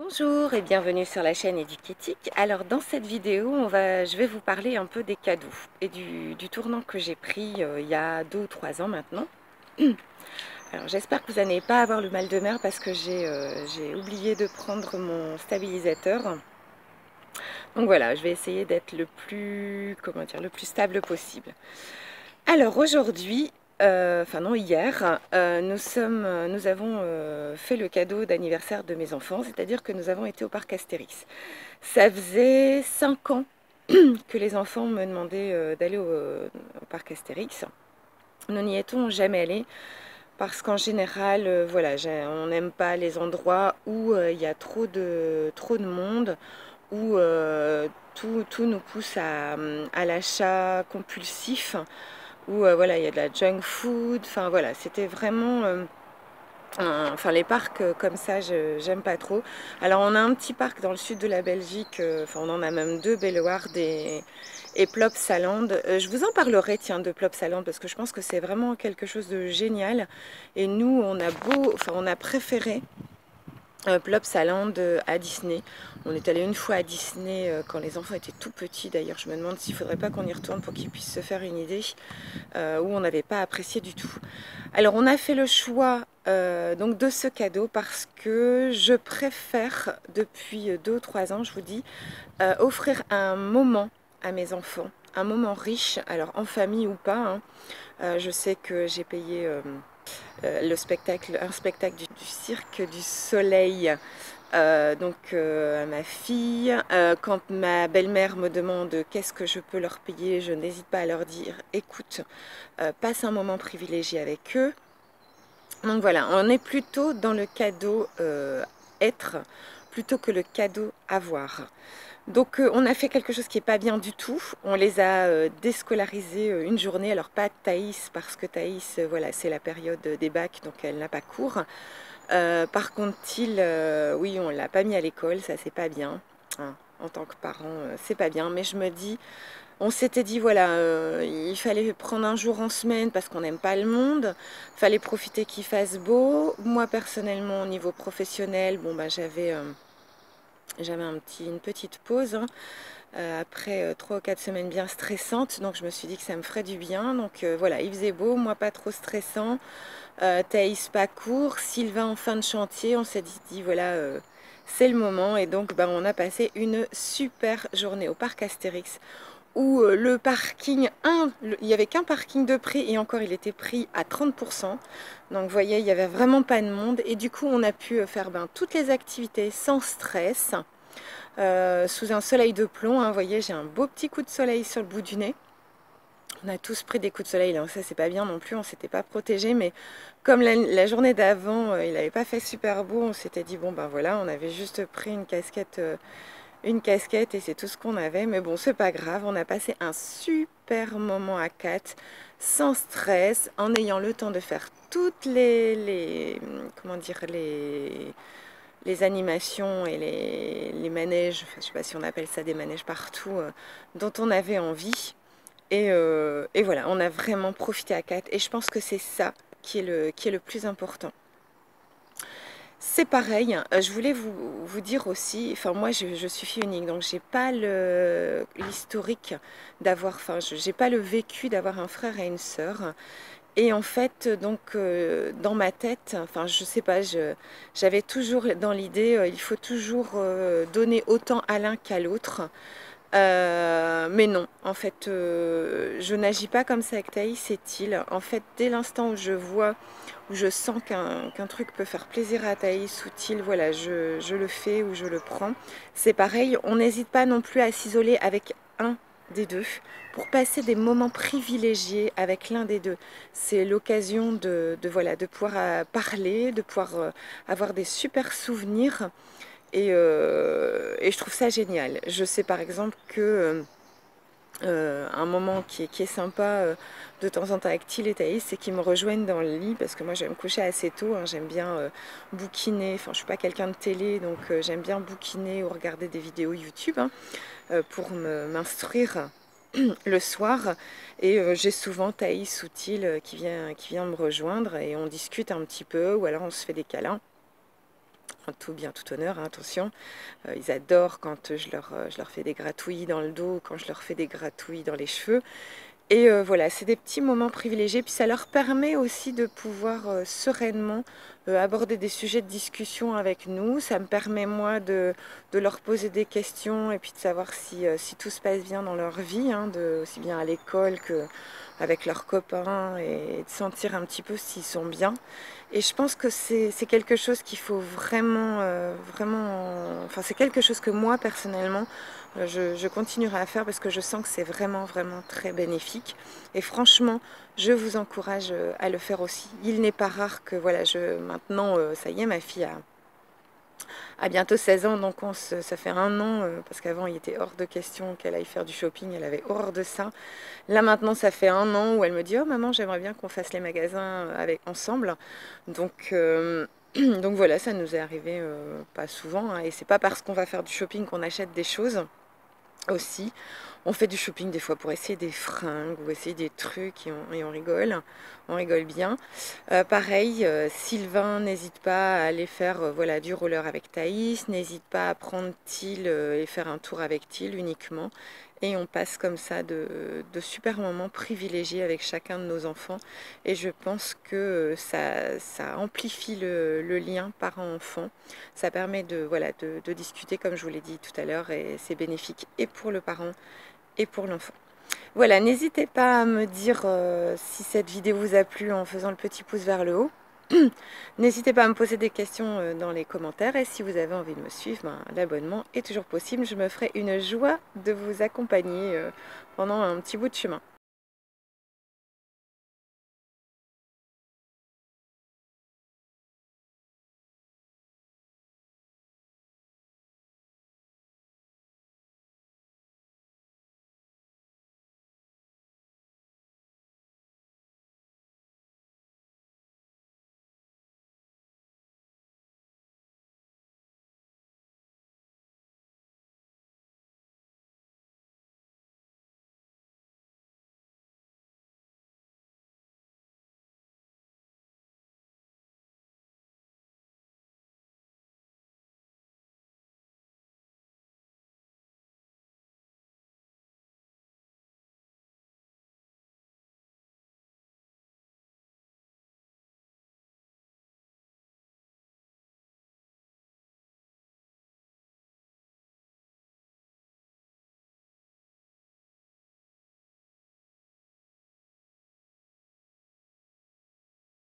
Bonjour et bienvenue sur la chaîne Éduquétique. Alors dans cette vidéo, je vais vous parler un peu des cadeaux et du tournant que j'ai pris il y a 2 ou 3 ans maintenant. Alors j'espère que vous n'allez pas avoir le mal de mer parce que j'ai oublié de prendre mon stabilisateur. Donc voilà, je vais essayer d'être le plus, le plus stable possible. Alors aujourd'hui, enfin non hier, nous avons fait le cadeau d'anniversaire de mes enfants, c'est-à-dire que nous avons été au parc Astérix. Ça faisait 5 ans que les enfants me demandaient d'aller au parc Astérix. Nous n'y étions jamais allés parce qu'en général, voilà, on n'aime pas les endroits où il y a trop de monde, où tout nous pousse à l'achat compulsif, où voilà, il y a de la junk food. Enfin voilà, c'était vraiment... enfin les parcs comme ça, j'aime pas trop. Alors on a un petit parc dans le sud de la Belgique, enfin on en a même deux, Bellewaerde et Plopsaland. Je vous en parlerai, tiens, de Plopsaland parce que je pense que c'est vraiment quelque chose de génial. Et nous, on a préféré Plopsaland à Disney. On est allé une fois à Disney quand les enfants étaient tout petits. D'ailleurs, je me demande s'il ne faudrait pas qu'on y retourne pour qu'ils puissent se faire une idée, où on n'avait pas apprécié du tout. Alors, on a fait le choix donc de ce cadeau parce que je préfère, depuis 2 ou 3 ans, je vous dis, offrir un moment à mes enfants, un moment riche, alors en famille ou pas, hein. Je sais que j'ai payé un spectacle du Cirque du Soleil à ma fille. Quand ma belle-mère me demande qu'est-ce que je peux leur payer, je n'hésite pas à leur dire écoute, passe un moment privilégié avec eux. Donc voilà, on est plutôt dans le cadeau être plutôt que le cadeau avoir. Donc on a fait quelque chose qui n'est pas bien du tout. On les a déscolarisés une journée. Alors pas Thaïs parce que Thaïs, voilà, c'est la période des bacs, donc elle n'a pas cours. Par contre, oui, on l'a pas mis à l'école, ça c'est pas bien, hein. En tant que parent, c'est pas bien. Mais je me dis, on s'était dit voilà, il fallait prendre un jour en semaine parce qu'on n'aime pas le monde. Il fallait profiter qu'il fasse beau. Moi personnellement, au niveau professionnel, bon bah j'avais une petite pause, hein, après 3 ou 4 semaines bien stressantes, donc je me suis dit que ça me ferait du bien. Donc voilà, il faisait beau, moi pas trop stressant, Thaïs pas court, Sylvain en fin de chantier, on s'est dit voilà, c'est le moment. Et donc bah, on a passé une super journée au parc Astérix où le parking, il n'y avait qu'un parking de prix et encore il était pris à 30%. Donc vous voyez, il n'y avait vraiment pas de monde et du coup on a pu faire toutes les activités sans stress, sous un soleil de plomb, hein. Vous voyez, j'ai un beau petit coup de soleil sur le bout du nez. On a tous pris des coups de soleil, donc ça c'est pas bien non plus, on s'était pas protégé, mais comme la journée d'avant, il n'avait pas fait super beau, on s'était dit bon ben voilà, on avait juste pris une casquette et c'est tout ce qu'on avait. Mais bon, c'est pas grave, on a passé un super moment à 4 sans stress, en ayant le temps de faire toutes comment dire, les animations et les manèges, enfin, je sais pas si on appelle ça des manèges partout, dont on avait envie. Et voilà, on a vraiment profité à 4 et je pense que c'est ça qui est le plus important. C'est pareil, je voulais vous dire aussi, enfin moi je suis fille unique, donc j'ai pas l'historique d'avoir, enfin j'ai pas le vécu d'avoir un frère et une sœur. Et en fait, donc dans ma tête, enfin je sais pas, j'avais toujours dans l'idée, il faut toujours donner autant à l'un qu'à l'autre. Mais non, en fait, je n'agis pas comme ça avec Thaïs et Thiel. En fait, dès l'instant où je vois, où je sens qu'un truc peut faire plaisir à Thaïs ou Thiel, voilà, je le fais ou je le prends. C'est pareil, on n'hésite pas non plus à s'isoler avec un des deux pour passer des moments privilégiés avec l'un des deux. C'est l'occasion voilà, de pouvoir parler, de pouvoir avoir des super souvenirs. Et je trouve ça génial. Je sais par exemple que un moment qui est sympa de temps en temps avec Thiel et Thaïs, c'est qu'ils me rejoignent dans le lit parce que moi je vais me coucher assez tôt, hein. J'aime bien bouquiner, enfin je suis pas quelqu'un de télé, donc j'aime bien bouquiner ou regarder des vidéos YouTube, hein, pour m'instruire le soir. Et j'ai souvent Thaïs ou Thiel qui vient me rejoindre et on discute un petit peu ou alors on se fait des câlins. En tout bien, tout honneur, hein, attention. Ils adorent quand je leur fais des gratouillis dans le dos, quand je leur fais des gratouillis dans les cheveux. Et voilà, c'est des petits moments privilégiés, puis ça leur permet aussi de pouvoir sereinement aborder des sujets de discussion avec nous. Ça me permet moi de leur poser des questions et puis de savoir si tout se passe bien dans leur vie, hein, aussi bien à l'école qu'avec leurs copains, et de sentir un petit peu s'ils sont bien. Et je pense que c'est quelque chose qu'il faut vraiment, enfin c'est quelque chose que moi personnellement, je continuerai à faire parce que je sens que c'est vraiment, vraiment très bénéfique. Et franchement, je vous encourage à le faire aussi. Il n'est pas rare que, voilà, maintenant, ça y est, ma fille a bientôt 16 ans, donc ça fait un an, parce qu'avant, il était hors de question qu'elle aille faire du shopping, elle avait horreur de ça. Là, maintenant, ça fait un an où elle me dit « Oh maman, j'aimerais bien qu'on fasse les magasins ensemble ». Donc... donc voilà, ça nous est arrivé pas souvent, hein, et c'est pas parce qu'on va faire du shopping qu'on achète des choses. Aussi, on fait du shopping des fois pour essayer des fringues ou essayer des trucs, et on rigole bien. Pareil, Sylvain n'hésite pas à aller faire voilà, du roller avec Thaïs, n'hésite pas à prendre Thiel et faire un tour avec Thiel uniquement. Et on passe comme ça de super moments privilégiés avec chacun de nos enfants. Et je pense que ça amplifie le lien parent-enfant. Ça permet voilà, de discuter, comme je vous l'ai dit tout à l'heure, et c'est bénéfique et pour le parent et pour l'enfant. Voilà, n'hésitez pas à me dire si cette vidéo vous a plu en faisant le petit pouce vers le haut. N'hésitez pas à me poser des questions dans les commentaires, et si vous avez envie de me suivre, ben, l'abonnement est toujours possible. Je me ferai une joie de vous accompagner pendant un petit bout de chemin.